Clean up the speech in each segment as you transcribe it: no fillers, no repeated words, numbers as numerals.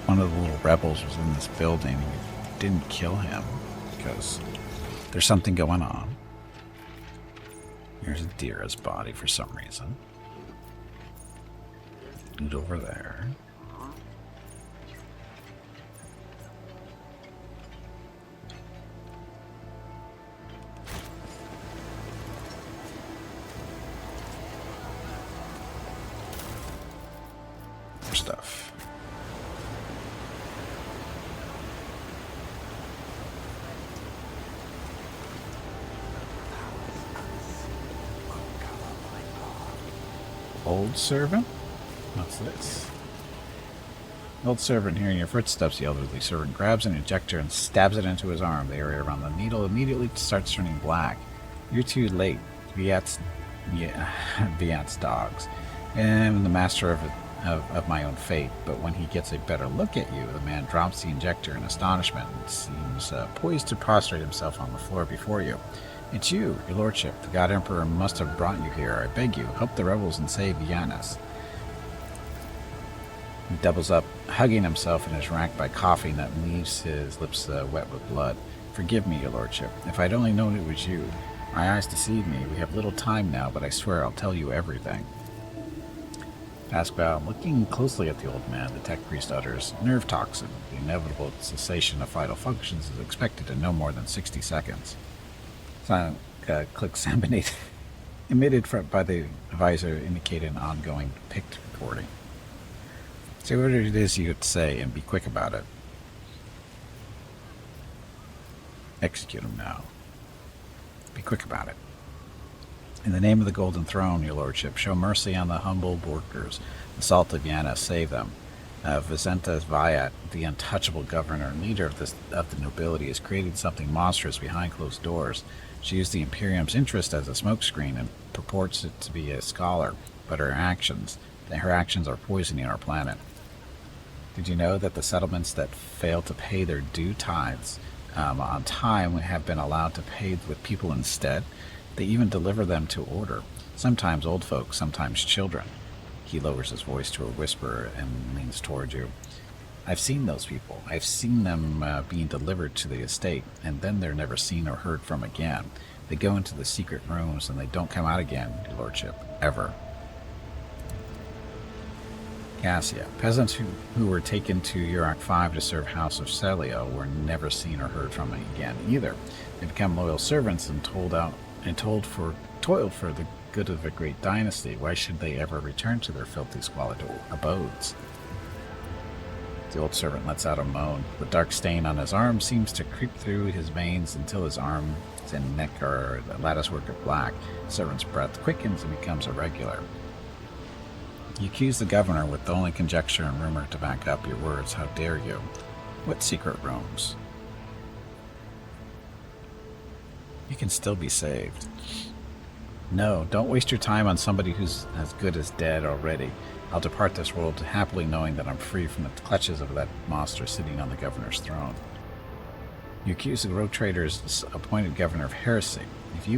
one of the little rebels was in this building, you didn't kill him because there's something going on. Here's a Dira's body for some reason. Loot over there. More stuff. Old servant? What's this? Old servant, hearing your footsteps, the elderly servant grabs an injector and stabs it into his arm. The area around the needle immediately starts turning black. You're too late. Viat's dogs. I'm the master of my own fate, but when he gets a better look at you, the man drops the injector in astonishment and seems poised to prostrate himself on the floor before you. It's you, your lordship. The God Emperor must have brought you here. I beg you, help the rebels and save Giannis. He doubles up, hugging himself and is racked by coughing that leaves his lips wet with blood. Forgive me, your lordship. If I'd only known it was you. My eyes deceive me. We have little time now, but I swear I'll tell you everything. Pascal, looking closely at the old man, the tech priest utters, nerve toxin. The inevitable cessation of vital functions is expected in no more than 60 seconds. Silent clicks emitted by the visor indicate an ongoing picked recording. Say what it is you would say and be quick about it. Execute him now. Be quick about it. In the name of the Golden Throne, your lordship, show mercy on the humble workers. The salt of Yana, save them. Vicenta Viat, the untouchable governor and leader of the nobility, has created something monstrous behind closed doors. She used the Imperium's interest as a smokescreen and purports it to be a scholar, but her actions are poisoning our planet. Did you know that the settlements that fail to pay their due tithes on time have been allowed to pay with people instead? They even deliver them to order. Sometimes old folks, sometimes children. He lowers his voice to a whisper and leans toward you. I've seen those people. I've seen them being delivered to the estate, and then they're never seen or heard from again. They go into the secret rooms, and they don't come out again, your lordship, ever. Cassia, peasants who were taken to Urak 5 to serve House of Celio were never seen or heard from again either. They become loyal servants and toiled for the good of a great dynasty. Why should they ever return to their filthy, squalid abodes? The old servant lets out a moan. The dark stain on his arm seems to creep through his veins until his arms and neck are the latticework of black. The servant's breath quickens and becomes irregular. You accuse the governor with the only conjecture and rumor to back up your words. How dare you? What secret rooms? You can still be saved. No, don't waste your time on somebody who's as good as dead already. I'll depart this world happily knowing that I'm free from the clutches of that monster sitting on the governor's throne. You accuse the rogue trader's appointed governor of heresy. If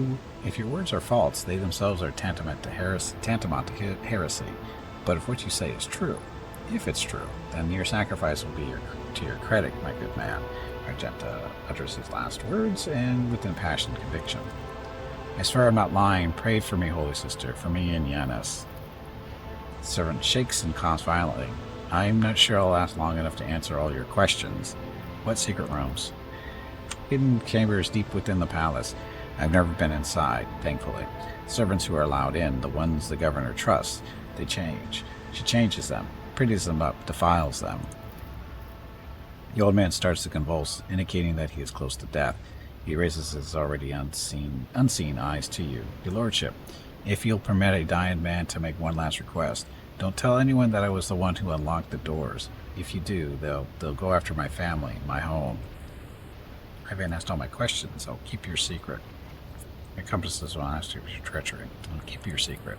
your words are false, they themselves are tantamount to heresy. But if what you say is true, if it's true, then your sacrifice will be to your credit, my good man. Argenta utters his last words, and with impassioned conviction. I swear I'm not lying. Pray for me, holy sister, for me and Yanis. The servant shakes and coughs violently. I'm not sure I'll last long enough to answer all your questions. What secret rooms? Hidden chambers deep within the palace. I've never been inside, thankfully. Servants who are allowed in, the ones the governor trusts, they change. She changes them, pretties them up, defiles them. The old man starts to convulse, indicating that he is close to death. He raises his already unseen eyes to you. Your lordship, if you'll permit a dying man to make one last request, don't tell anyone that I was the one who unlocked the doors. If you do, they'll go after my family, my home. I haven't asked all my questions. I'll keep your secret. Your compasses will ask you your treachery. I'll keep your secret.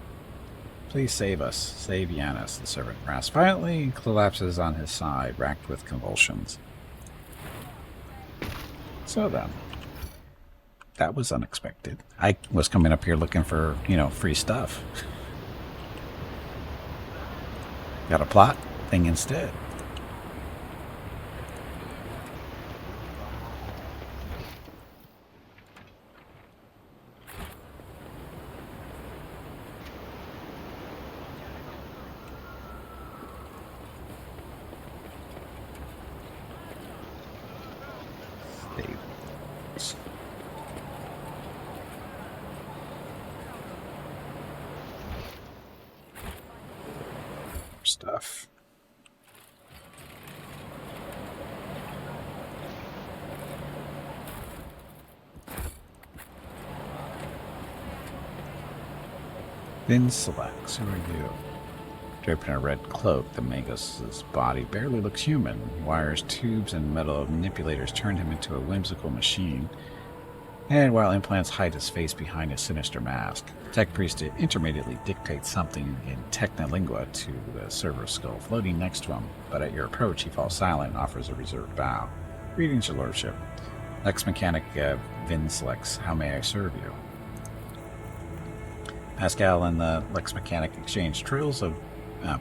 Please save us. Save Yanis. The servant rasps violently and collapses on his side, racked with convulsions. So then, that was unexpected. I was coming up here looking for, free stuff. Got a plot thing instead. stuff. Then selects. Who are you? Draped in a red cloak, the Magos' body barely looks human. Wires, tubes, and metal manipulators turned him into a whimsical machine. And while implants hide his face behind a sinister mask, Tech Priest intermittently dictates something in Technolingua to the server skull floating next to him, but at your approach he falls silent and offers a reserved bow. Greetings, your lordship. Lex Mechanic Vinslex, how may I serve you? Pascal and the Lex Mechanic exchange trills of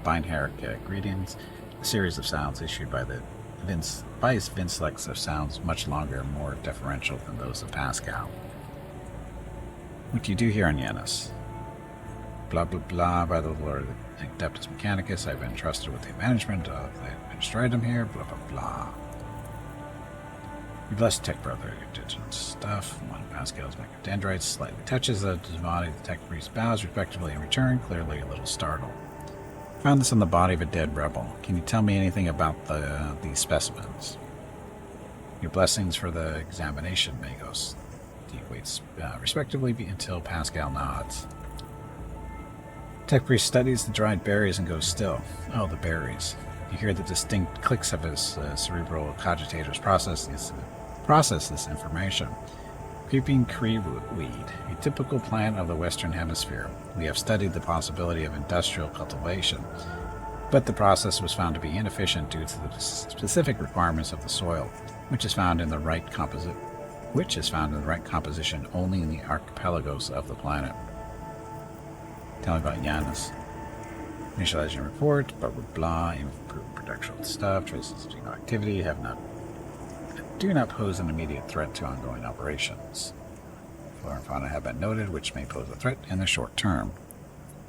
Beinherrick greetings, a series of sounds issued by his Vinslex of sounds much longer and more deferential than those of Pascal. What do you do here on Yanis? Blah blah blah, by the Lord Adeptus Mechanicus, I've been entrusted with the management of the administratum here, blah blah blah. You blessed Tech Brother, your digital stuff. One of Pascal's mechadendrites slightly touches the body. The Tech Priest bows respectfully in return, clearly a little startled. Found this on the body of a dead rebel. Can you tell me anything about these specimens? Your blessings for the examination, Magos. He waits respectively until Pascal nods. Tech Priest studies the dried berries and goes still. Oh, the berries. You hear the distinct clicks of his cerebral cogitators process this information. Creeping Cree weed, a typical plant of the Western Hemisphere. We have studied the possibility of industrial cultivation, but the process was found to be inefficient due to the specific requirements of the soil, which is found in the right composition only in the archipelagos of the planet. Tell me about Yanis. Initializing report, blah blah blah, improved production stuff, traces of activity do not pose an immediate threat to ongoing operations. Flora and fauna have been noted, which may pose a threat in the short term.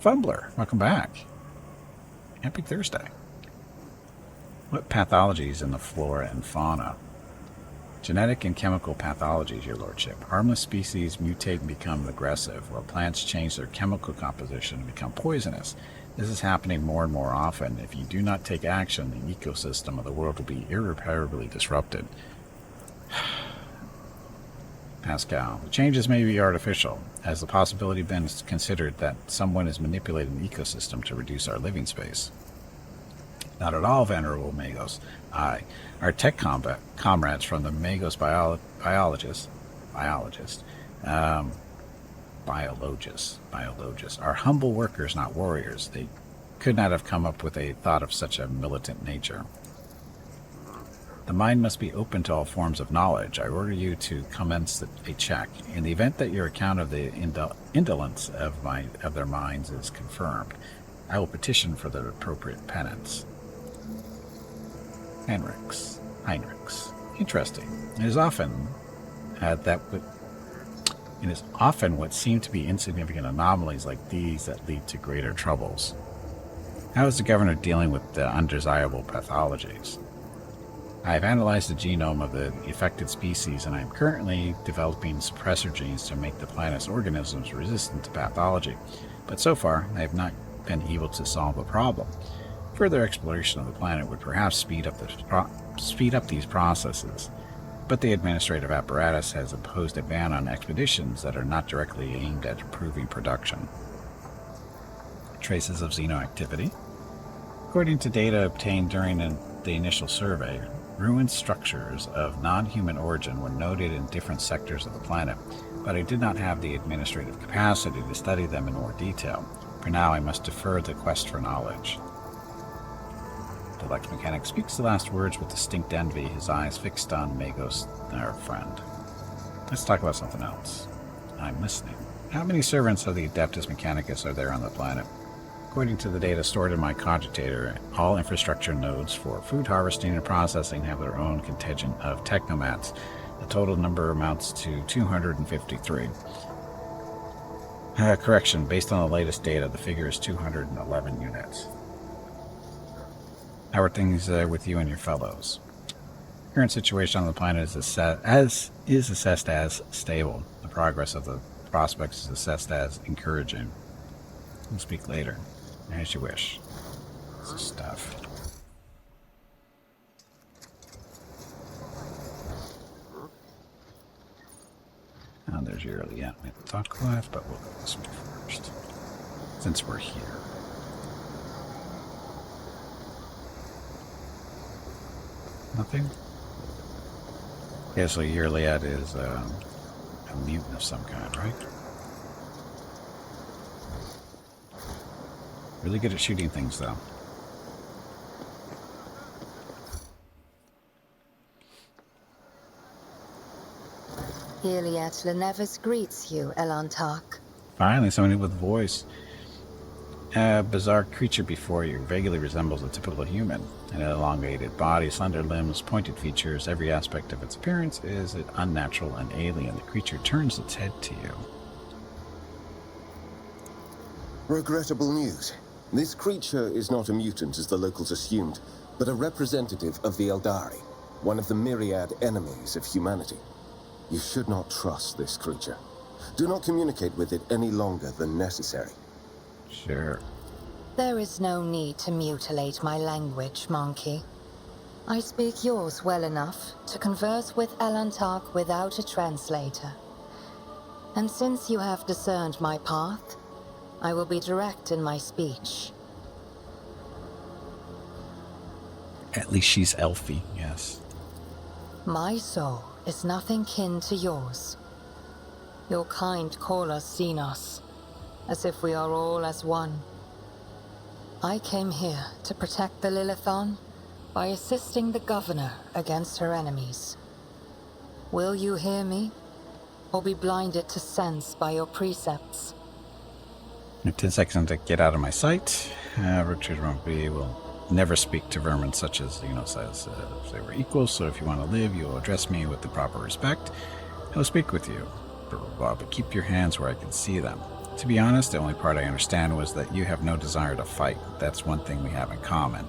Fumbler, welcome back. Happy Thursday. What pathologies in the flora and fauna? Genetic and chemical pathologies, your lordship. Harmless species mutate and become aggressive, while plants change their chemical composition and become poisonous. This is happening more and more often. If you do not take action, the ecosystem of the world will be irreparably disrupted. Pascal, the changes may be artificial. Has the possibility been considered that someone is manipulating the ecosystem to reduce our living space? Not at all, Venerable Magos. Our tech comrades from the Magos biologists, are humble workers, not warriors. They could not have come up with a thought of such a militant nature. The mind must be open to all forms of knowledge. I order you to commence a check. In the event that your account of the indolence of their minds is confirmed, I will petition for the appropriate penance. Heinrichs. Interesting. It is often what seem to be insignificant anomalies like these that lead to greater troubles. How is the governor dealing with the undesirable pathologies? I have analyzed the genome of the affected species, and I am currently developing suppressor genes to make the planet's organisms resistant to pathology. But so far, I have not been able to solve the problem. Further exploration of the planet would perhaps speed up these processes, but the administrative apparatus has imposed a ban on expeditions that are not directly aimed at improving production. Traces of xenoactivity. According to data obtained during the initial survey, ruined structures of non-human origin were noted in different sectors of the planet, but I did not have the administrative capacity to study them in more detail. For now, I must defer the quest for knowledge. The Lex Mechanic speaks the last words with distinct envy, his eyes fixed on Magos, our friend. Let's talk about something else. I'm listening. How many servants of the Adeptus Mechanicus are there on the planet? According to the data stored in my cogitator, all infrastructure nodes for food harvesting and processing have their own contingent of technomats. The total number amounts to 253. Correction, based on the latest data, the figure is 211 units. How are things with you and your fellows? Current situation on the planet is assessed as stable. The progress of the prospects is assessed as encouraging. We'll speak later, as you wish. This stuff. Oh, there's your early enemy at the top left, but we'll go this way first, since we're here. Nothing? Yeah, so Yurliad is a mutant of some kind, right? Really good at shooting things, though. Iliad Lenevis greets you, Elantark. Finally, somebody with a voice. A bizarre creature before you vaguely resembles a typical human. An elongated body, slender limbs, pointed features. Every aspect of its appearance is unnatural and alien. The creature turns its head to you. Regrettable news. This creature is not a mutant as the locals assumed, but a representative of the Eldari, one of the myriad enemies of humanity. You should not trust this creature. Do not communicate with it any longer than necessary. Sure. There is no need to mutilate my language, monkey. I speak yours well enough to converse with Elantark without a translator. And since you have discerned my path, I will be direct in my speech. At least she's elfy, yes. My soul is nothing kin to yours. Your kind call us Xenos, as if we are all as one. I came here to protect the Lilithon by assisting the governor against her enemies. Will you hear me, or be blinded to sense by your precepts? In 10 seconds to get out of my sight. Richard Rumpy will never speak to vermin such as Xenos as if they were equals, so if you want to live, you will address me with the proper respect. I will speak with you, but keep your hands where I can see them. To be honest, the only part I understand was that you have no desire to fight. That's one thing we have in common.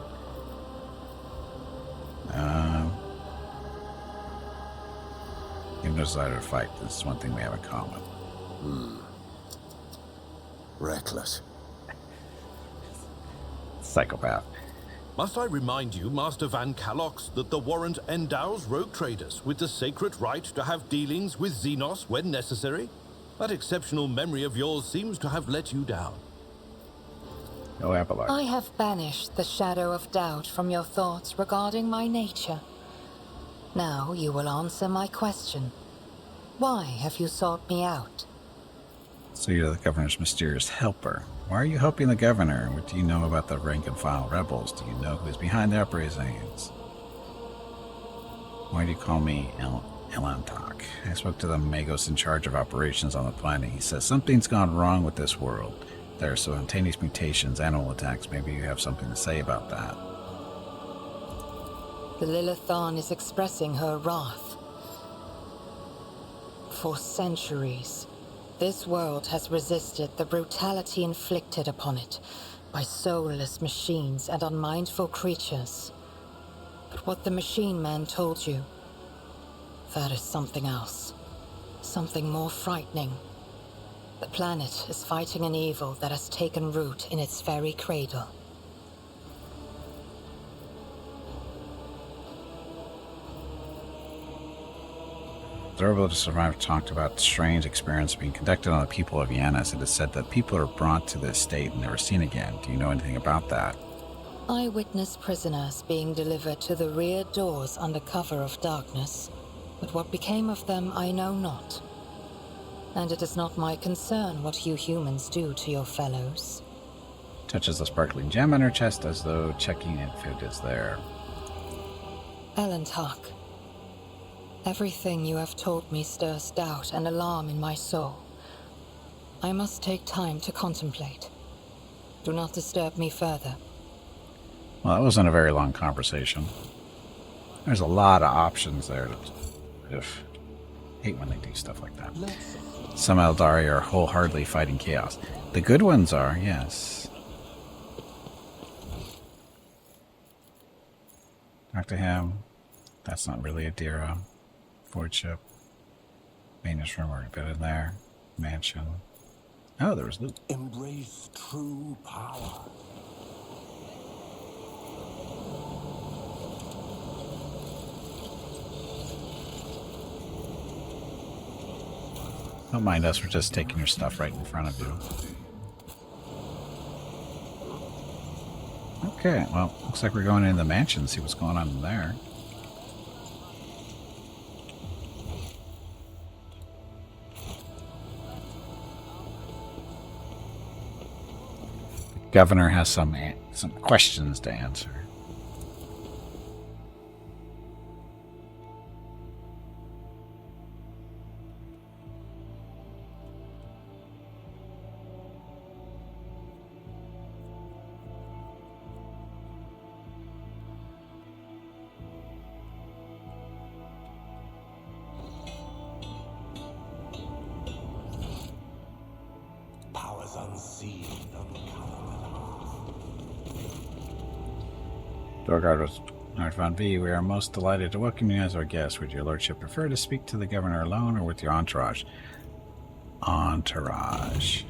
You have no desire to fight. This is one thing we have in common. Reckless. Psychopath. Must I remind you, Master Van Kalox, that the warrant endows rogue traders with the sacred right to have dealings with Xenos when necessary? That exceptional memory of yours seems to have let you down. No Abelard. I have banished the shadow of doubt from your thoughts regarding my nature. Now you will answer my question. Why have you sought me out? So you're the governor's mysterious helper. Why are you helping the governor? What do you know about the rank-and-file rebels? Do you know who's behind the uprisings? Why do you call me Elantark? I spoke to the Magos in charge of operations on the planet. He says something's gone wrong with this world. There are spontaneous mutations, animal attacks. Maybe you have something to say about that. The Lilithon is expressing her wrath. For centuries, this world has resisted the brutality inflicted upon it by soulless machines and unmindful creatures. But what the machine man told you, that is something else. Something more frightening. The planet is fighting an evil that has taken root in its very cradle. The rebel to survive talked about strange experiments being conducted on the people of Yanis. It is said that people are brought to this state and never seen again. Do you know anything about that? I witnessed prisoners being delivered to the rear doors under cover of darkness, but what became of them I know not. And it is not my concern what you humans do to your fellows. Touches the sparkling gem on her chest as though checking if it is there. Elantark, everything you have told me stirs doubt and alarm in my soul. I must take time to contemplate. Do not disturb me further. Well, that wasn't a very long conversation. There's a lot of options there. Hate when they do stuff like that. Some Eldari are wholeheartedly fighting chaos. The good ones are, yes. Talk to him. That's not really a Dira. Board ship. Maintenance room, already been in there. Mansion. Oh, there was loot. Embrace true power. Don't mind us, we're just taking your stuff right in front of you. Okay, well, looks like we're going into the mansion, see what's going on in there. The governor has some questions to answer. Powers unseen, Lord Von V, we are most delighted to welcome you as our guest. Would your lordship prefer to speak to the governor alone or with your entourage? Entourage.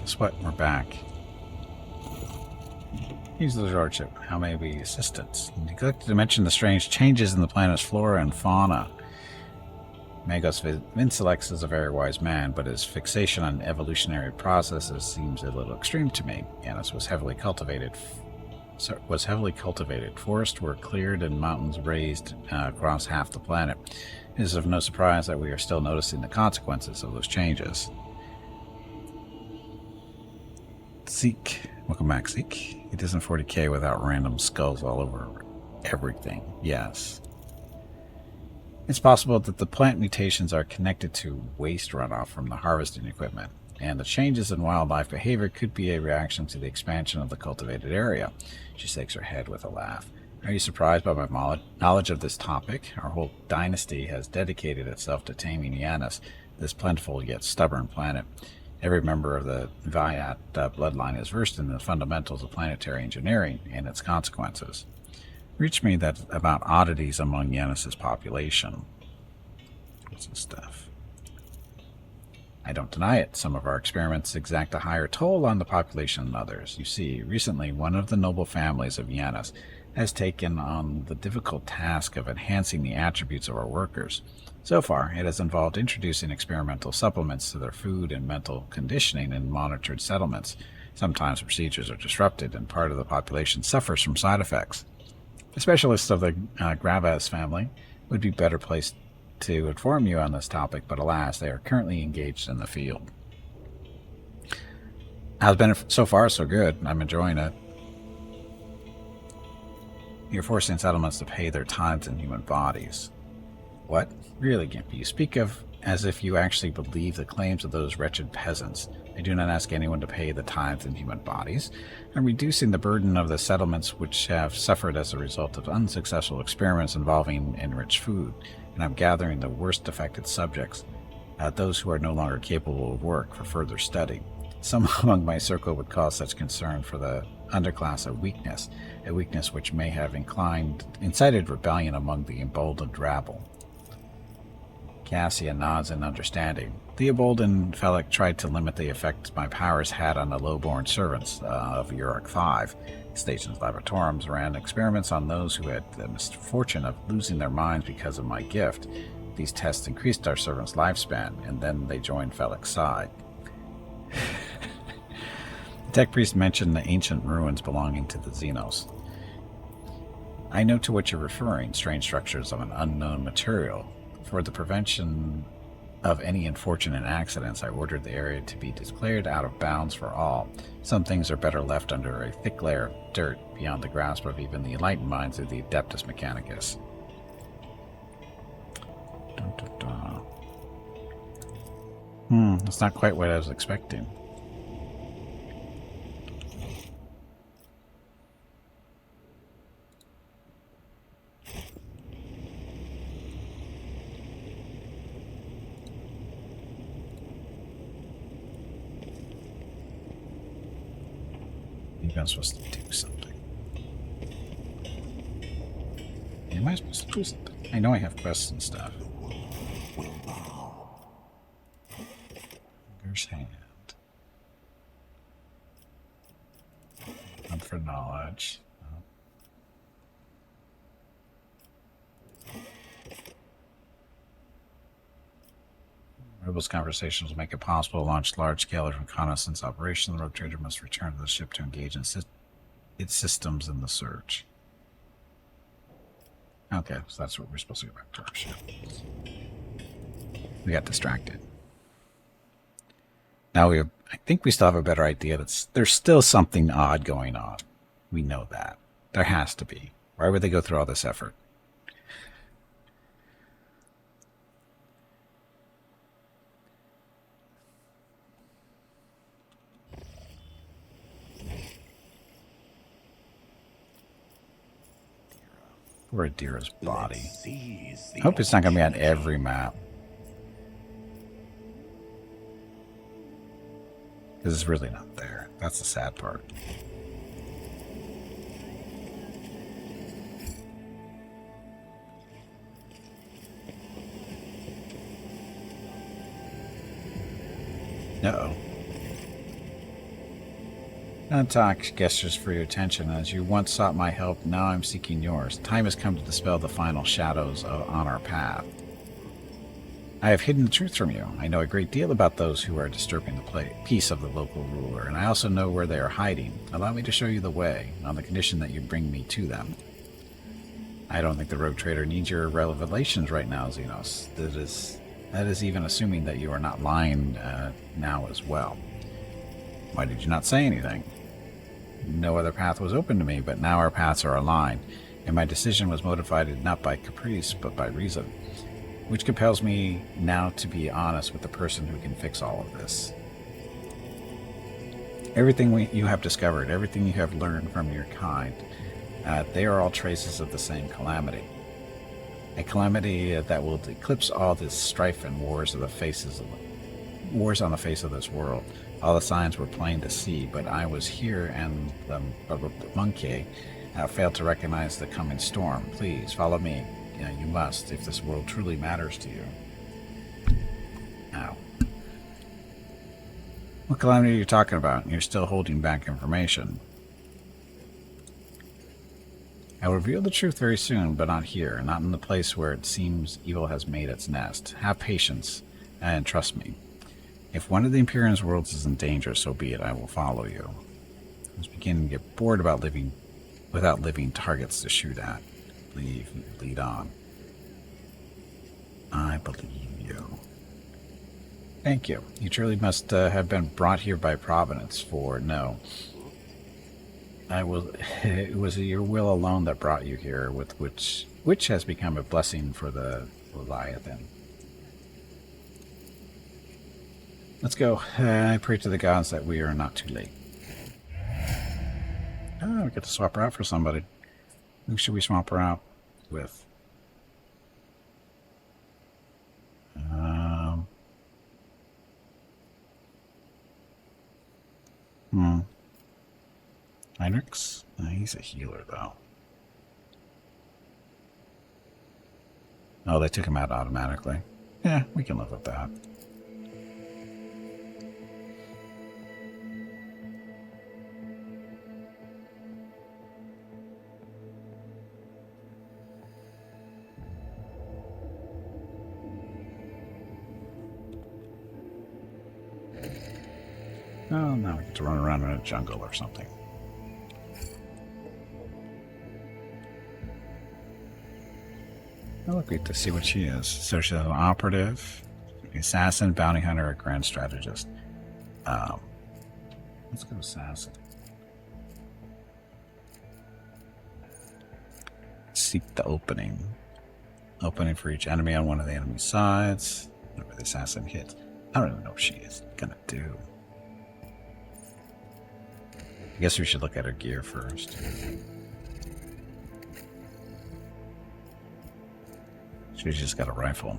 Guess what? We're back. He's the lordship. How may we assist? You neglected to mention the strange changes in the planet's flora and fauna. Magos Vincilex is a very wise man, but his fixation on evolutionary processes seems a little extreme to me. Yanis was heavily cultivated. Forests were cleared and mountains raised across half the planet. It is of no surprise that we are still noticing the consequences of those changes. Zeke. Welcome back, Zeke. It isn't 40k without random skulls all over everything. Yes. It's possible that the plant mutations are connected to waste runoff from the harvesting equipment, and the changes in wildlife behavior could be a reaction to the expansion of the cultivated area. She shakes her head with a laugh. Are you surprised by my knowledge of this topic? Our whole dynasty has dedicated itself to taming Yanis, this plentiful yet stubborn planet. Every member of the Viat bloodline is versed in the fundamentals of planetary engineering and its consequences. Reached me that about oddities among Yanis's population. What's this stuff? I don't deny it. Some of our experiments exact a higher toll on the population than others. You see, recently one of the noble families of Yanis has taken on the difficult task of enhancing the attributes of our workers. So far, it has involved introducing experimental supplements to their food and mental conditioning in monitored settlements. Sometimes procedures are disrupted and part of the population suffers from side effects. A specialist of the Gravas family would be better placed to inform you on this topic, but alas, they are currently engaged in the field. Has been so far so good. I'm enjoying it. You're forcing settlements to pay their tithes in human bodies. What? Really, Gimpy? You speak of as if you actually believe the claims of those wretched peasants. I do not ask anyone to pay the tithes in human bodies. I'm reducing the burden of the settlements which have suffered as a result of unsuccessful experiments involving enriched food, and I'm gathering the worst affected subjects, those who are no longer capable of work, for further study. Some among my circle would cause such concern for the underclass a weakness which may have incited rebellion among the emboldened rabble. Cassia nods in understanding. The emboldened Felix tried to limit the effect my powers had on the low-born servants of Uruk V. Station's laboratoriums ran experiments on those who had the misfortune of losing their minds because of my gift. These tests increased our servants' lifespan, and then they joined Felix's side. The tech priest mentioned the ancient ruins belonging to the Xenos. I know to what you're referring, strange structures of an unknown material. For the prevention of any unfortunate accidents, I ordered the area to be declared out of bounds for all. Some things are better left under a thick layer of dirt, beyond the grasp of even the enlightened minds of the Adeptus Mechanicus. Dun, dun, dun. That's not quite what I was expecting. I'm supposed to do something. Am I supposed to do something? I know I have quests and stuff. Finger's hand. Hunt for knowledge. Oh. people's conversations will make it possible to launch large-scale reconnaissance operations. The rogue trader must return to the ship to engage in its systems in the search. Okay, so that's what we're supposed to go back to our ship. We got distracted. Now I think we still have a better idea that there's still something odd going on. We know that. There has to be. Why would they go through all this effort? Poor Adira's body. I hope it's not going to be on every map. Because it's really not there. That's the sad part. Uh-oh. Don't talk gestures for your attention. As you once sought my help, now I'm seeking yours. Time has come to dispel the final shadows on our path. I have hidden the truth from you. I know a great deal about those who are disturbing the peace of the local ruler, and I also know where they are hiding. Allow me to show you the way, on the condition that you bring me to them. I don't think the rogue trader needs your revelations right now, Xenos. That is even assuming that you are not lying now as well. Why did you not say anything? No other path was open to me, but now our paths are aligned, and my decision was motivated not by caprice, but by reason, which compels me now to be honest with the person who can fix all of this. Everything you have discovered, everything you have learned from your kind, they are all traces of the same calamity. A calamity that will eclipse all this strife and wars on the face of this world. All the signs were plain to see, but I was here, and the monkey failed to recognize the coming storm. Please, follow me. You must, if this world truly matters to you. Ow. What calamity are you talking about? You're still holding back information. I will reveal the truth very soon, but not here, not in the place where it seems evil has made its nest. Have patience, and trust me. If one of the Imperium's worlds is in danger, so be it. I will follow you. I was beginning to get bored about living without living targets to shoot at. Lead on. I believe you. Thank you. You truly must have been brought here by Providence, for no. It was your will alone that brought you here, with which has become a blessing for the Leviathan. Let's go. I pray to the gods that we are not too late. Oh, we get to swap her out for somebody. Who should we swap her out with? Heinrichs? He's a healer, though. Oh, they took him out automatically. Yeah, we can live with that. Oh, now we get to run around in a jungle or something. Oh, look, we get to see what she is. So she's an operative, assassin, bounty hunter, a grand strategist. Let's go assassin. Seek the opening. Opening for each enemy on one of the enemy's sides. Whenever the assassin hits. I don't even know what she is gonna do. I guess we should look at her gear first. She's just got a rifle.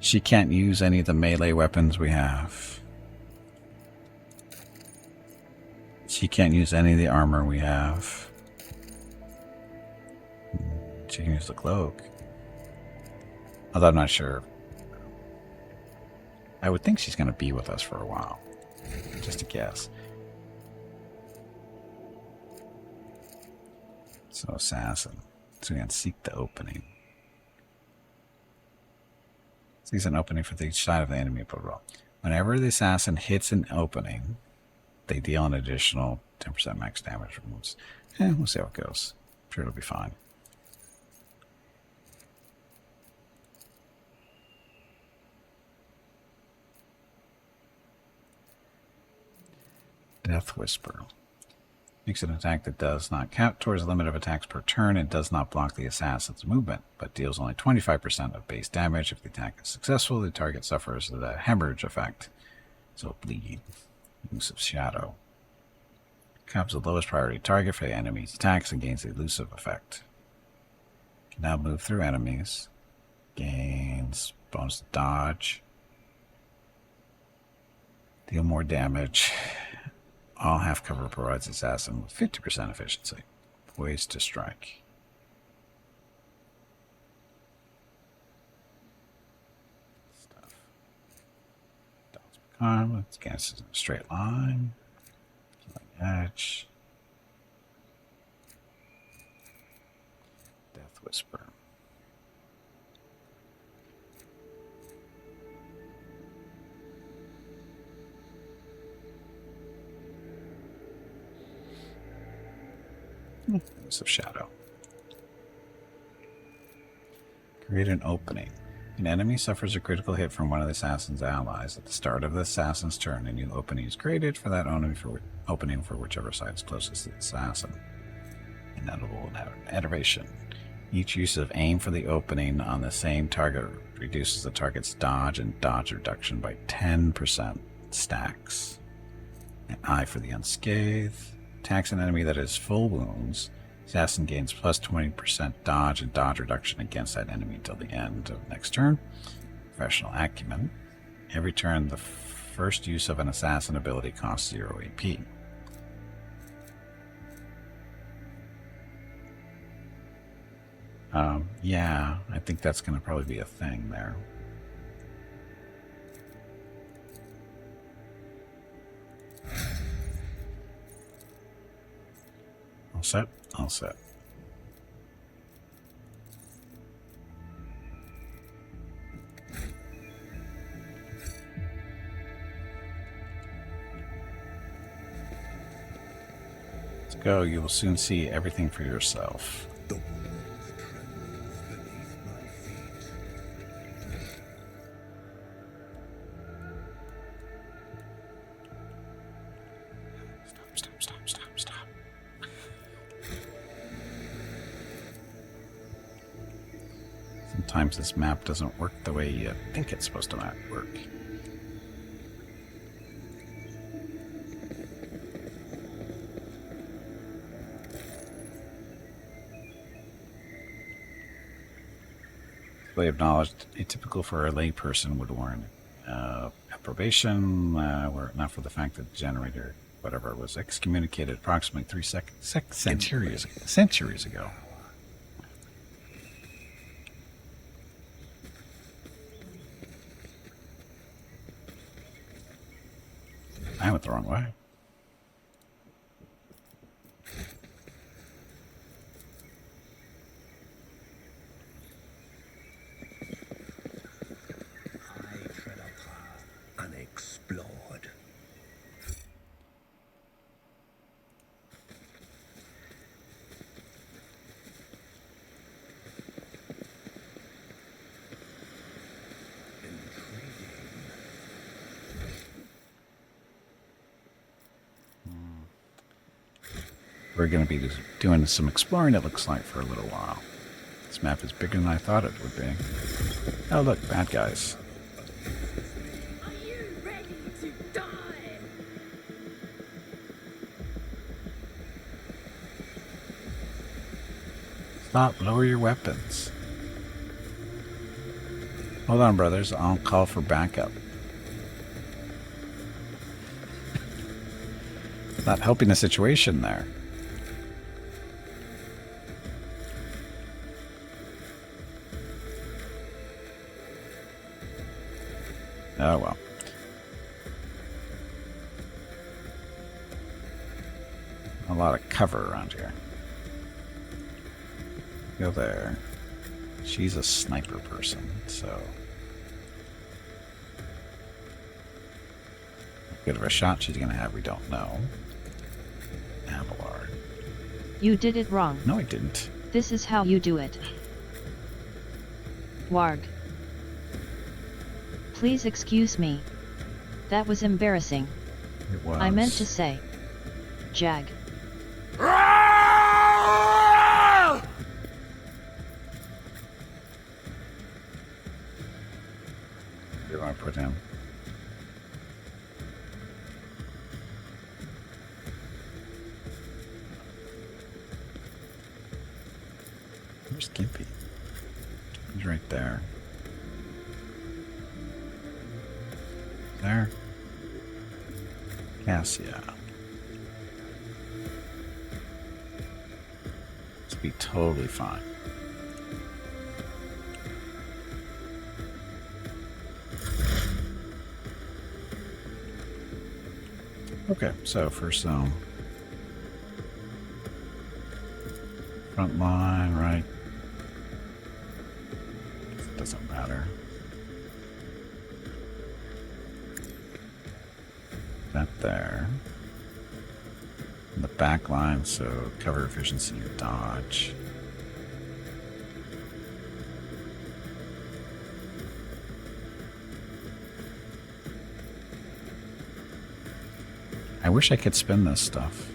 She can't use any of the melee weapons we have. She can't use any of the armor we have. She can use the cloak. Although I'm not sure. I would think she's going to be with us for a while. Just a guess. So, assassin. So we can seek the opening. Seeks an opening for each side of the enemy input roll. Whenever the assassin hits an opening, they deal an additional 10% max damage from wounds. We'll see how it goes. I'm sure it'll be fine. Death Whisper. Makes an attack that does not count towards the limit of attacks per turn and does not block the assassin's movement, but deals only 25% of base damage. If the attack is successful, the target suffers the hemorrhage effect. So bleed. Use of Shadow. Becomes the lowest priority target for the enemy's attacks and gains the elusive effect. Can now move through enemies. Gains bonus to dodge. Deal more damage. All half cover provides assassin with 50% efficiency. Poised to strike. Stuff. Let's guess it's in a straight line. Killing edge. Death Whisper. Use of Shadow. Create an opening. An enemy suffers a critical hit from one of the assassin's allies. At the start of the assassin's turn, a new opening is created for that opening for whichever side is closest to the assassin. Inedible iteration. Each use of aim for the opening on the same target reduces the target's dodge and dodge reduction by 10%. Stacks. An eye for the unscathed. Attacks an enemy that is full wounds. Assassin gains plus 20% dodge and dodge reduction against that enemy until the end of next turn. Professional Acumen. Every turn, the first use of an assassin ability costs 0 AP. Yeah, I think that's going to probably be a thing there. All set? All set. Let's go. You will soon see everything for yourself. The world trembles beneath my feet. Stop. Sometimes this map doesn't work the way you think it's supposed to work. Display of knowledge, atypical for a layperson, would warrant approbation, were it not for the fact that the generator, whatever, was excommunicated approximately 3 centuries ago. I went the wrong way. I tread a path unexplored. We're going to be doing some exploring, it looks like, for a little while. This map is bigger than I thought it would be. Oh, look, bad guys. Are you ready to die? Stop, lower your weapons. Hold on, brothers. I'll call for backup. Not helping the situation there. Oh, well. A lot of cover around here. Go there. She's a sniper person, so... How good of a shot she's gonna have, we don't know. Abelard. You did it wrong. No, I didn't. This is how you do it. Warg. Please excuse me. That was embarrassing. It was. I meant to say. Jag. Where do you want to put him? Where's Gimpy? He's right there. There. Cassia. This will be totally fine. Okay, so first zone. Front line, right? It doesn't matter. That there. And the back line, so cover efficiency and dodge. I wish I could spin this stuff.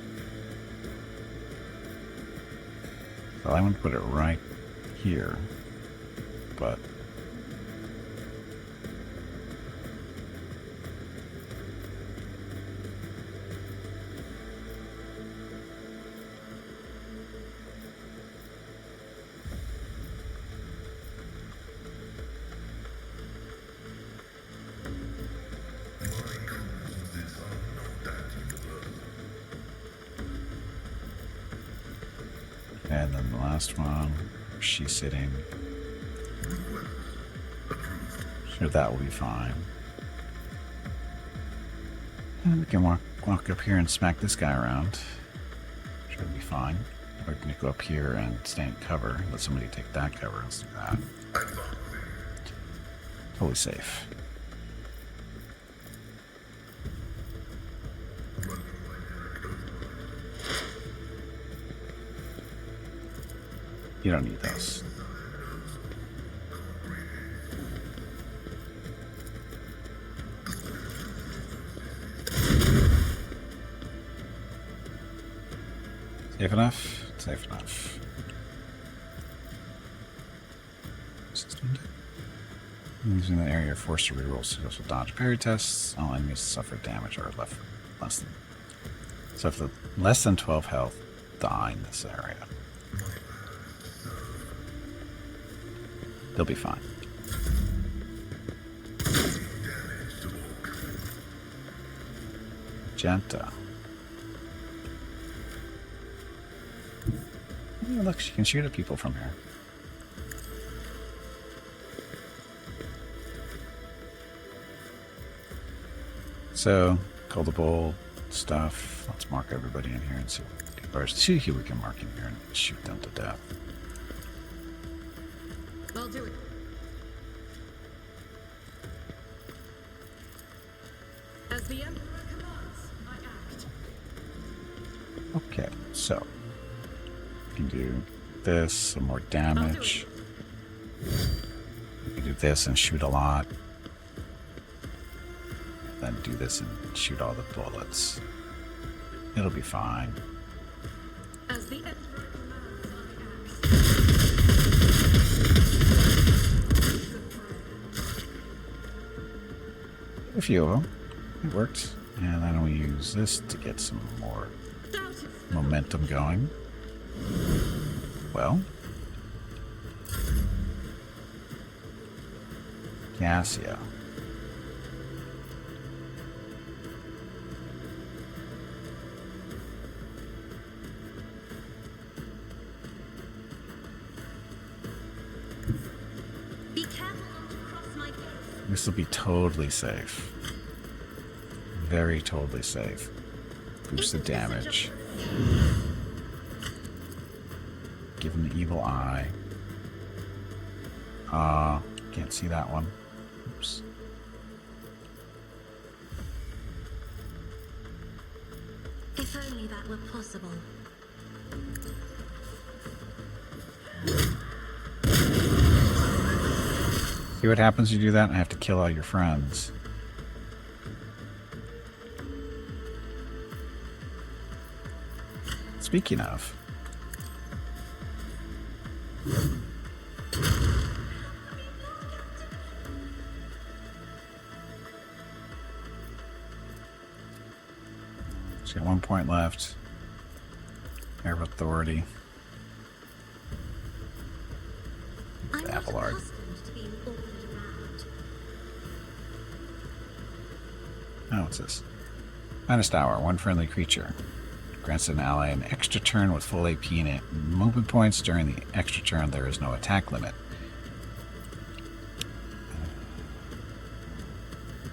Well, I want to put it right here, but and then the last one, where's she sitting? Sure, that will be fine. And we can walk up here and smack this guy around. Sure, it'll be fine. Or we can go up here and stay in cover. Let somebody take that cover. Let's do that. Totally safe. You don't need those. Safe enough? Safe enough. Using the area, you're forced to reroll successful dodge parry tests. All enemies suffer damage or left less than. So if the less than 12 health, die in this area. They'll be fine. Magenta. Oh, look, she can shoot at people from here. So, callable stuff. Let's mark everybody in here and see who we can mark in here and shoot them to death. I'll do it. As the Emperor commands, I act. Okay, so you can do this, some more damage. You can do this and shoot a lot. Then do this and shoot all the bullets. It'll be fine. As the Emperor commands, A few of them. It worked. And then we use this to get some more momentum going. Well. Cassia. Be careful not to cross my gaze. This will be totally safe. Very totally safe. Boost the damage. Give Give him the evil eye. Can't see that one. Oops. If only that were possible. See what happens if you do that? I have to kill all your friends. Speaking of. She's got 1 point left. Air of Authority. I'm not Abelard. accustomed to being ordered around. Oh, what's this? Finest Hour. One friendly creature. Grants an ally an extra turn with full AP in it. Movement points during the extra turn. There is no attack limit.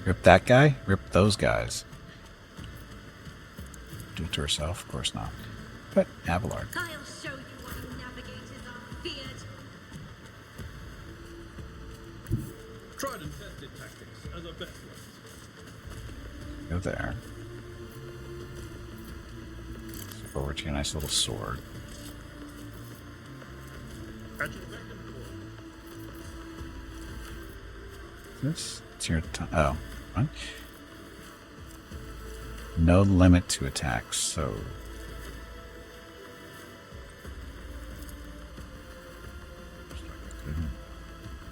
Rip that guy? Rip those guys. Do it to herself? Of course not. But Abelard. I'll show you why navigators are feared. Tried and tested tactics are the best ones. Go there. Flip over to your nice little sword. At your beck and call. This? It's your time. Oh. What? No limit to attacks, so...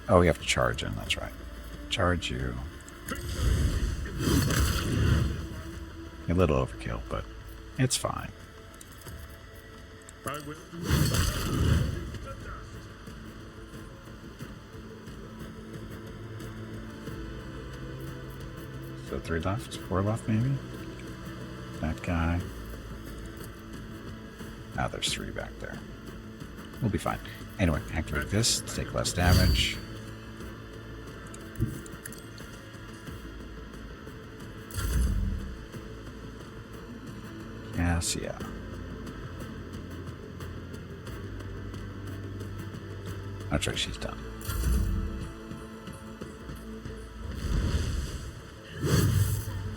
Oh, we have to charge him, that's right. Charge you. A little overkill, but it's fine. I will do So 3 left? 4 left, maybe? That guy. Ah, there's 3 back there. We'll be fine. Anyway, activate this to take less damage. Yes, yeah. That's right, she's done.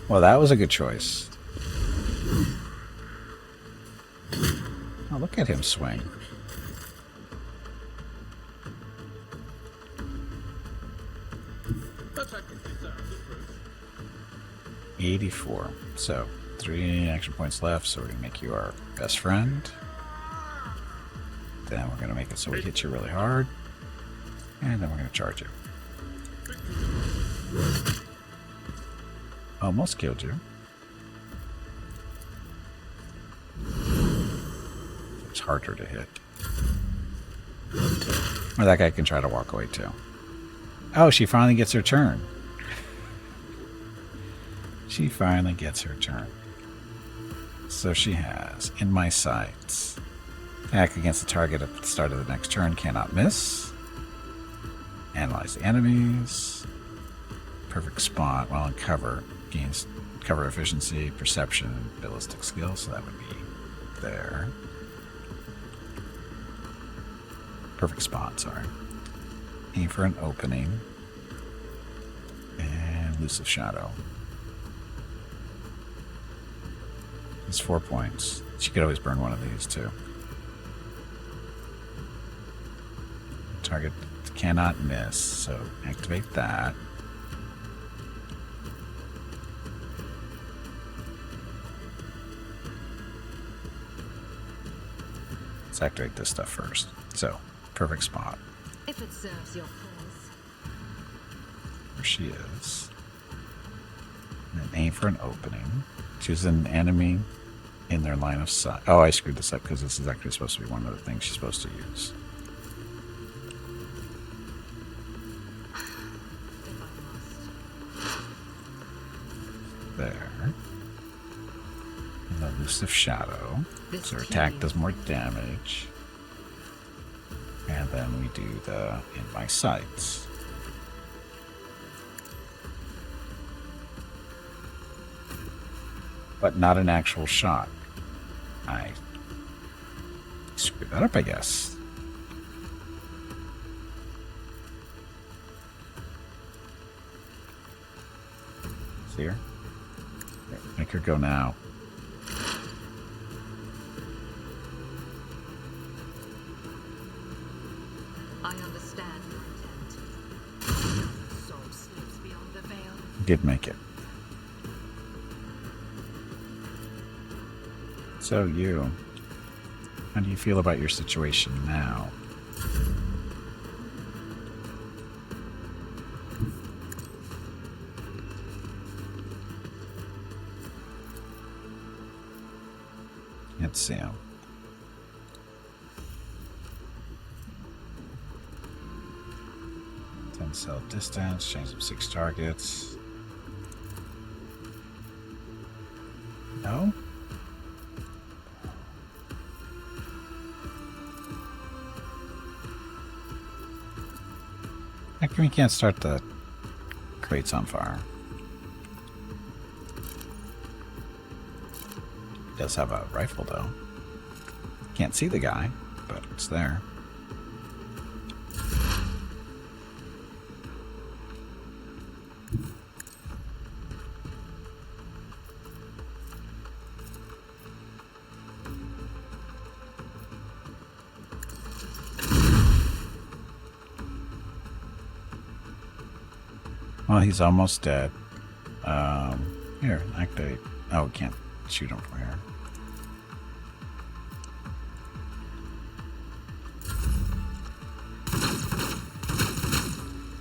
Well, that was a good choice. Oh, look at him swing. attack with disarmed approach. 84. So, 3 action points left, so we're going to make you our best friend. Then we're going to make it so we hit you really hard. And then we're going to charge you. Almost killed you. It's harder to hit. Or that guy can try to walk away too. Oh, she finally gets her turn. She finally gets her turn. So she has In My Sights. Attack against the target at the start of the next turn, cannot miss. Analyze the enemies. Perfect spot while in cover. Gains cover efficiency, perception, and ballistic skill, so that would be there. Perfect spot, sorry. Aim for an opening. And Elusive Shadow. It's 4 points. She could always burn one of these too. Target cannot miss, so activate that. Let's activate this stuff first. So, perfect spot. If it serves your cause. There she is. And then aim for an opening. Choose an enemy in their line of sight. Oh, I screwed this up because this is actually supposed to be one of the things she's supposed to use. There. And Elusive Shadow. So her attack does more damage. And then we do the In My Sights. But not an actual shot. I screwed that up, I guess. See her? Here, make her go now. I understand your intent. Soul slips beyond the veil. Did make it. So you, how do you feel about your situation now? Let's see him. Cell distance, change them 6 targets. No? How come we can't start the crates on fire? He does have a rifle though. Can't see the guy, but it's there. Well, he's almost dead. Here, activate. Oh, we can't shoot him from here.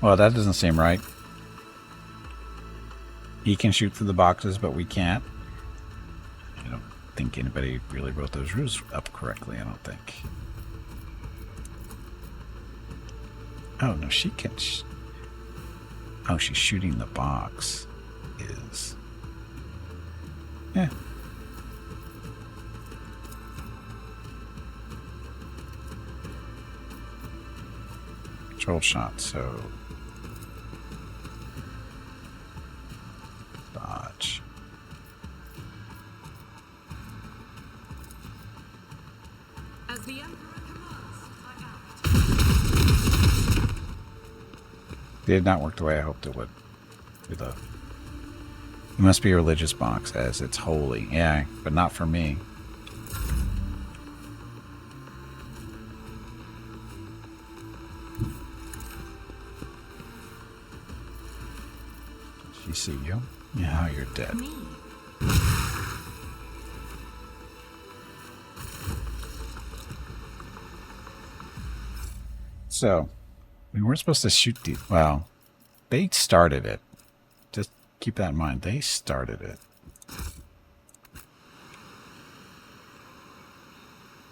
Well, that doesn't seem right. He can shoot through the boxes, but we can't. I don't think anybody really wrote those rules up correctly, I don't think. Oh, no, she can... Oh, she's shooting the box. Is. Yeah. Controlled shot, so. Dodge. As the Emperor commands, I act. Did not work the way I hoped it would. It must be a religious box, as it's holy. Yeah, but not for me. She see you? Yeah, you're dead. Me. So, we weren't supposed to shoot the... Well, they started it. Just keep that in mind. They started it.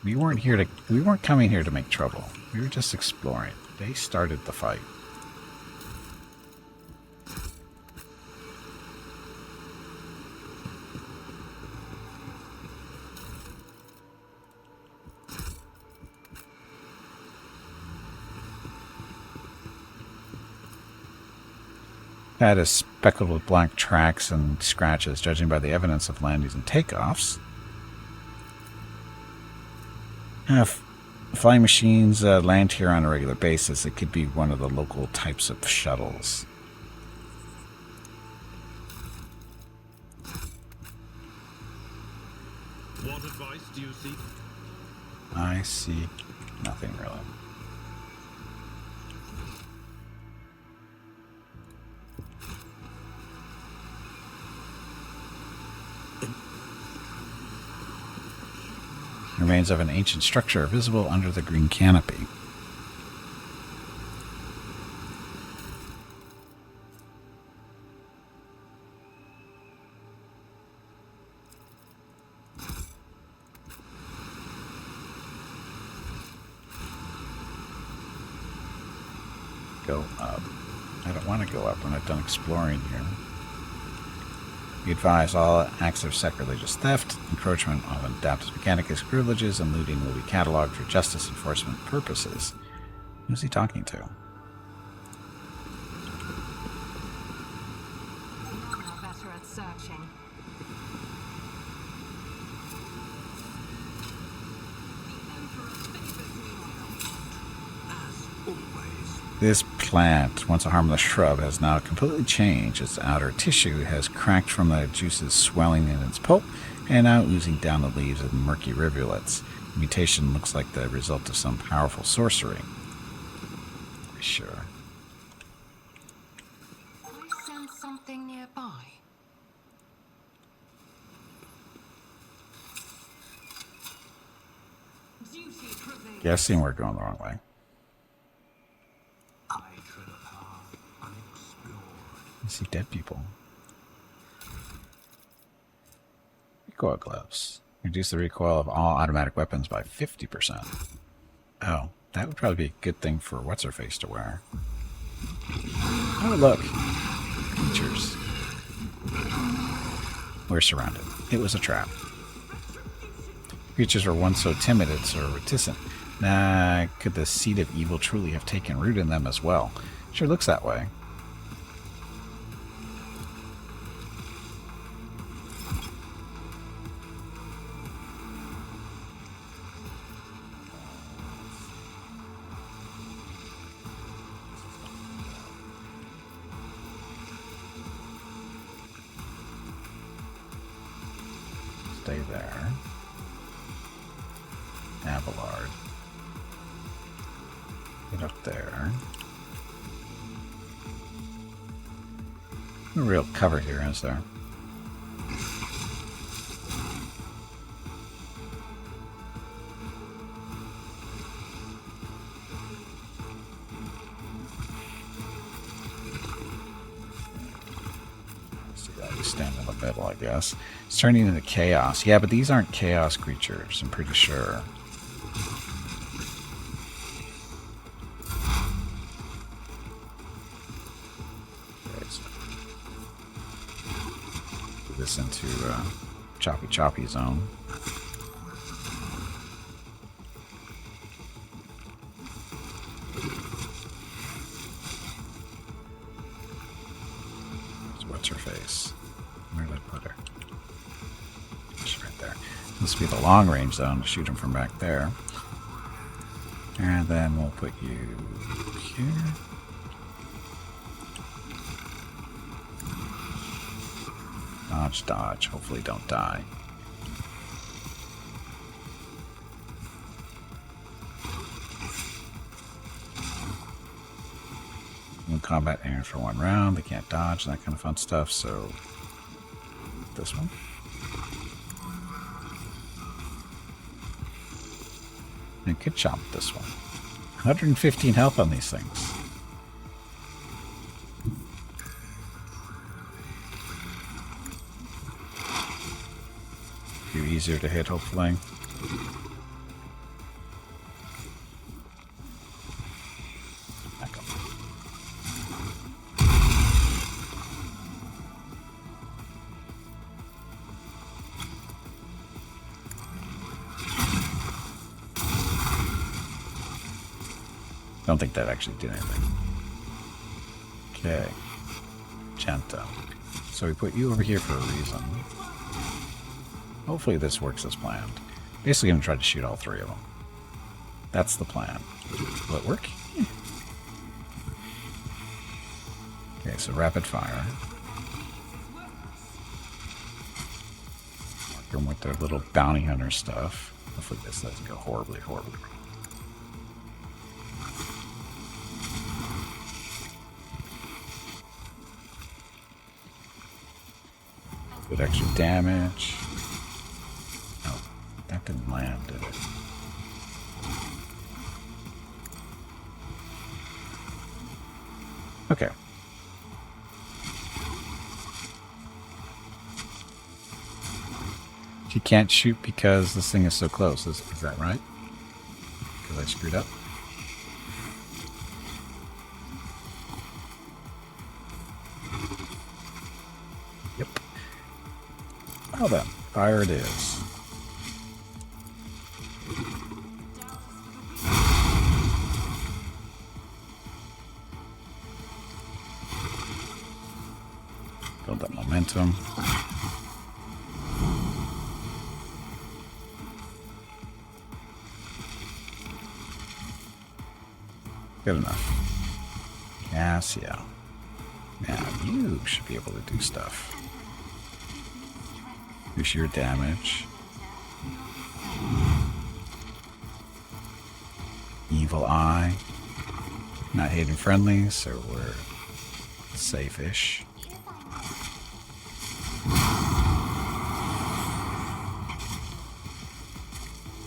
We weren't here to... We weren't coming here to make trouble. We were just exploring. They started the fight. That is speckled with black tracks and scratches, judging by the evidence of landings and takeoffs. If flying machines land here on a regular basis, it could be one of the local types of shuttles. What advice do you seek? I see nothing really. Remains of an ancient structure are visible under the green canopy. Go up. I don't want to go up. We're not done exploring here. Be advised, all acts of sacrilegious theft, encroachment on adaptive mechanicus privileges, and looting will be cataloged for justice enforcement purposes. Who's he talking to? None are better at searching. The Emperor favors me. As always. This plant, once a harmless shrub, has now completely changed. Its outer tissue has cracked from the juices swelling in its pulp and now oozing down the leaves in murky rivulets. The mutation looks like the result of some powerful sorcery. For sure. I sense something nearby. Duty prevails. Guessing we're going the wrong way. I tread a path unexplored. I see dead people. Recoil gloves. Reduce the recoil of all automatic weapons by 50%. Oh, that would probably be a good thing for What's-Her-Face to wear. Oh, look. Creatures. We're surrounded. It was a trap. Creatures were once so timid and so reticent. Nah, could the seed of evil truly have taken root in them as well? Sure looks that way. Stay there. Abelard. Get up there. No real cover here, is there? Stand in the middle, I guess. It's turning into chaos. Yeah, but these aren't chaos creatures, I'm pretty sure. Okay, so put this into choppy zone. What's her face? Where did I put her? She's right there. This will be the long range zone to shoot him from back there. And then we'll put you here. Dodge, dodge. Hopefully don't die. In combat air for 1 round. They can't dodge and that kind of fun stuff, so this one. And could chop this one. 115 health on these things. A few easier to hit, hopefully. Don't think that actually did anything. Okay. Gento. So we put you over here for a reason. Hopefully this works as planned. Basically going to try to shoot all 3 of them. That's the plan. Will it work? Yeah. Okay, so rapid fire. Mark them with their little bounty hunter stuff. Hopefully this doesn't go horribly wrong. Good extra damage. Oh, that didn't land, did it? Okay. She can't shoot because this thing is so close. Is that right? Because I screwed up? Yep. Well then, fire it is. Build that momentum. Good enough. Cassia. Now you should be able to do stuff. Here's your damage. Evil Eye. Not hating friendly, so we're safe-ish.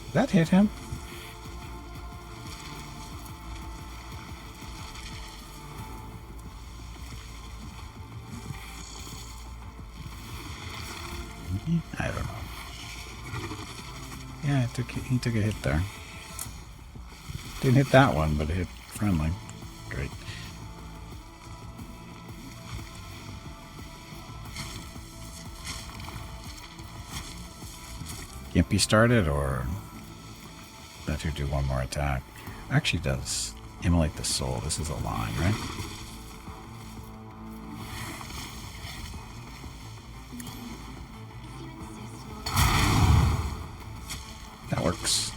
Did that hit him? I don't know. Yeah, he took a hit there. Didn't hit that one, but it hit friendly. Great. Gimpy started, or let her do one more attack? Actually does immolate the soul. This is a line, right? That works.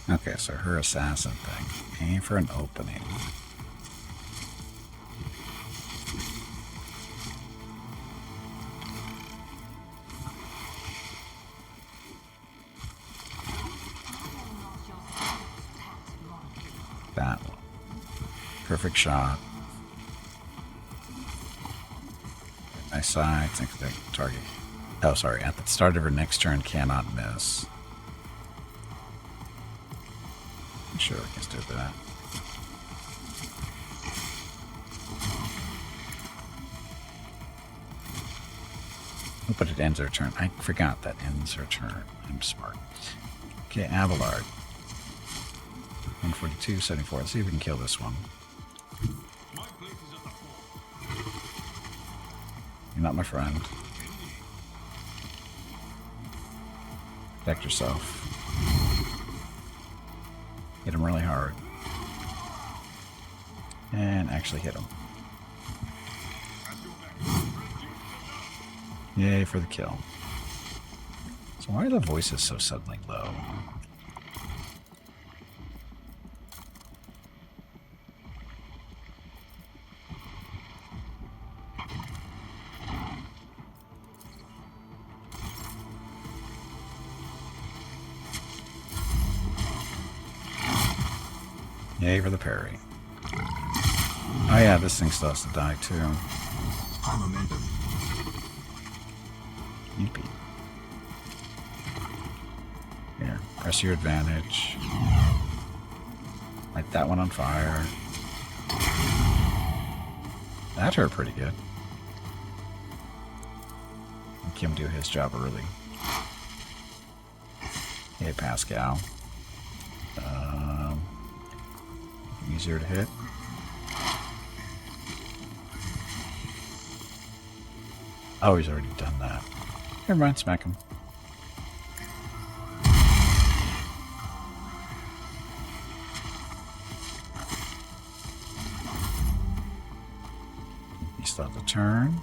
Okay, so her assassin thing. Aim for an opening. That one. Perfect shot. My side, think the target. Oh, sorry. At the start of her next turn, cannot miss. Sure, I can do that. Oh, but it ends her turn. I forgot that ends her turn. I'm smart. Okay, Abelard. 142, 74. Let's see if we can kill this one. You're not my friend. Protect yourself. Hit him really hard. And actually hit him. Yay for the kill. So why are the voices so suddenly low? Yay for the parry. Oh yeah, this thing still has to die too. Momentum. Yippee. Here, press your advantage. Light that one on fire. That hurt pretty good. Make him do his job early. Hey, Pascal. Easier to hit. Oh, he's already done that. Never mind, smack him. He still has a turn.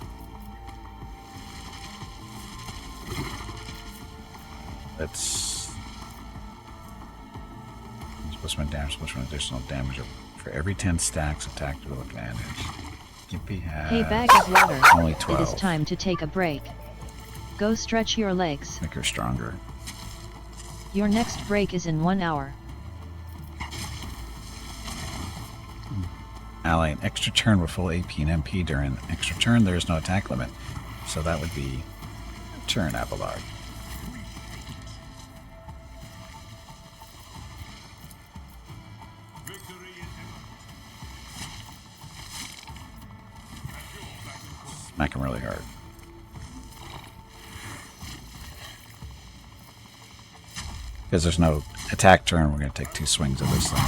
Let's... Plus one damage, plus one additional damage for every 10 stacks attacked with advantage. Gimpy has Hey, bag of water. only 12. It is time to take a break. Go stretch your legs. Make her stronger. Your next break is in 1 hour. Ally, an extra turn with full AP and MP. During an extra turn, there is no attack limit. So that would be turn Abelard. Smack him really hard. Because there's no attack turn, we're going to take 2 swings of this thing.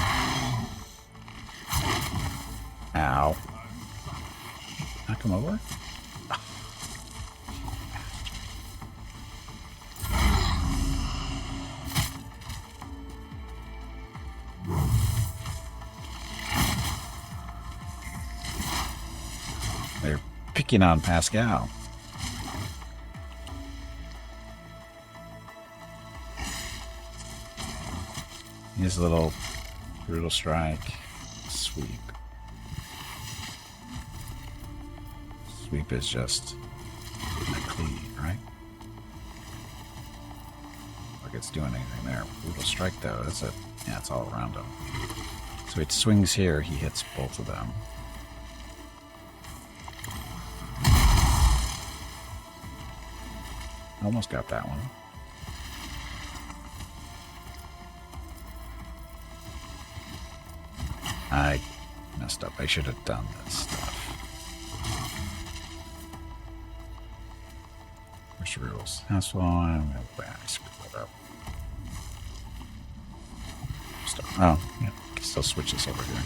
Ow. Knock him over? They're picking on Pascal. Here's a little brutal strike. Sweep. Sweep is just a cleave, right? Like it's doing anything there. Brutal strike though, that's a yeah, it's all around him. So it swings here, he hits both of them. Almost got that one. I messed up. I should have done this stuff. Where's the rules? That's why I'm going to screw that up. Oh, yeah. Still switch this over here.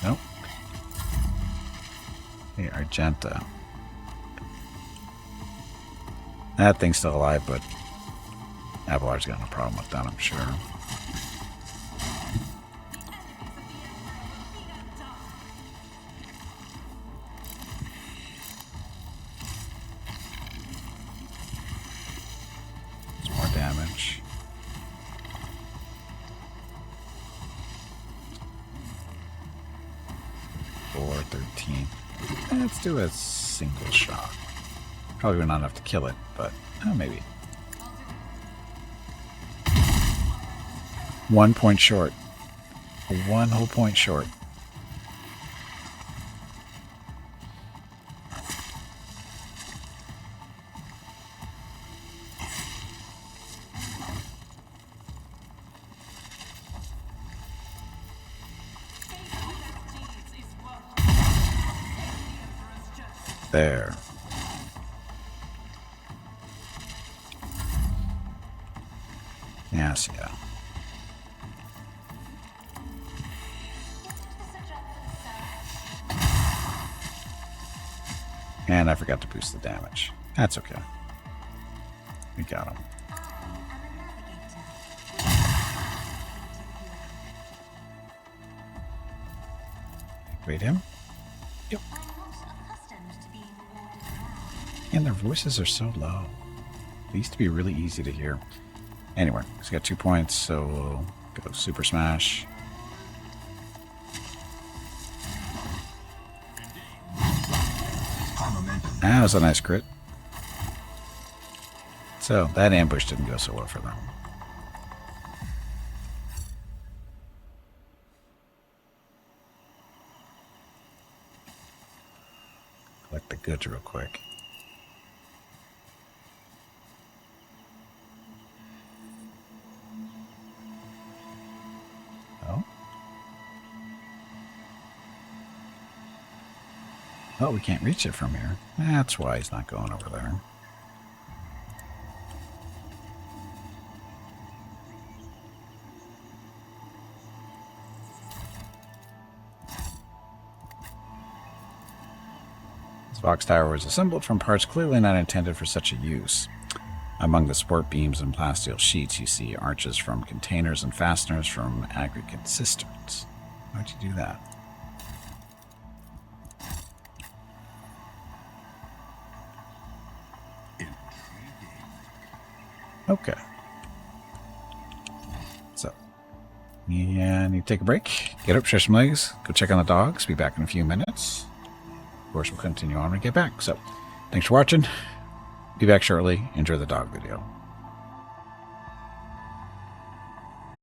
Nope. Hey, Argenta. That thing's still alive, but Avalar's got no problem with that, I'm sure. It's more damage. Four, 13. Let's do a single shot. Probably not enough to kill it, but maybe. 1 point short. 1 whole point short. There. Yes, yeah. And I forgot to boost the damage. That's okay. We got him. Wait him? Yep. And their voices are so low. They used to be really easy to hear. Anyway, he's got 2 points, so we'll go Super Smash. That was a nice crit. So, that ambush didn't go so well for them. Collect the goods real quick. Oh, we can't reach it from here. That's why he's not going over there. This Vox Tower was assembled from parts clearly not intended for such a use. Among the support beams and plasteel sheets, you see arches from containers and fasteners from aggregate cisterns. Why'd you do that? Okay. So, yeah, need to take a break. Get up, share some legs, go check on the dogs. Be back in a few minutes. Of course, we'll continue on when we get back. So, thanks for watching. Be back shortly. Enjoy the dog video.